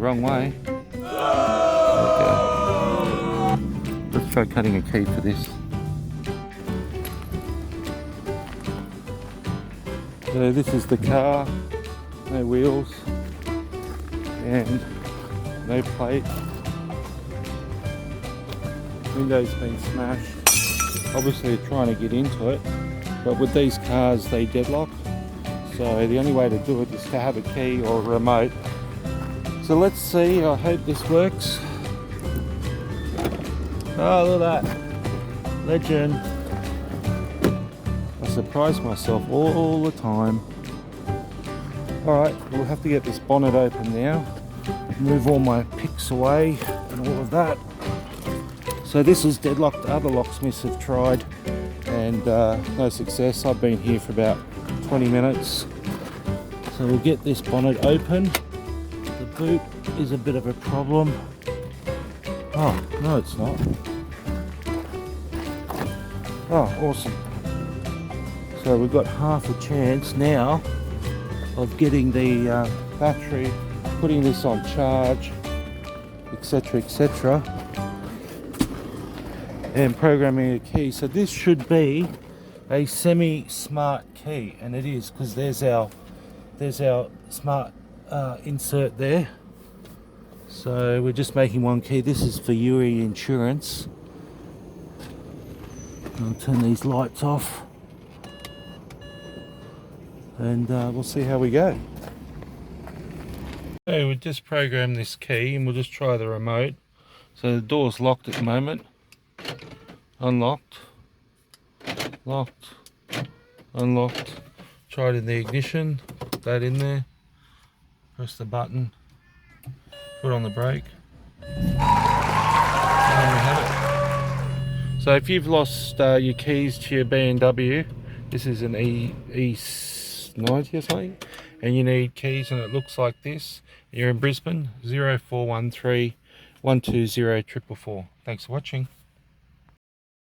wrong way. Okay. Let's try cutting a key for this. So this is the car, no wheels and no plate. Window's been smashed. Obviously trying to get into it, but with these cars they deadlock. So the only way to do it is to have a key or a remote. So let's see, I hope this works. Oh, look at that. Legend. I surprise myself all the time. Alright, we'll have to get this bonnet open now. Move all my picks away and all of that. So this is deadlocked. Other locksmiths have tried and no success. I've been here for about 20 minutes. So we'll get this bonnet open. The boot is a bit of a problem. Oh, no it's not. Oh, awesome. So we've got half a chance now of getting the battery, putting this on charge, etc, etc, and programming a key. So this should be a semi-smart key, and it is, because there's our smart insert there. So we're just making one key. This is for Yuri Insurance. I'll turn these lights off and we'll see how we go. So we'll just program this key and we'll just try the remote. So the door's locked at the moment. Unlocked, locked, unlocked. Try it in the ignition, put that in there, press the button, put on the brake, and we have it. So if you've lost your keys to your Bmw, this is an E90 or something, and you need keys and it looks like this, you're in Brisbane, 0413 120 444. Thanks for watching.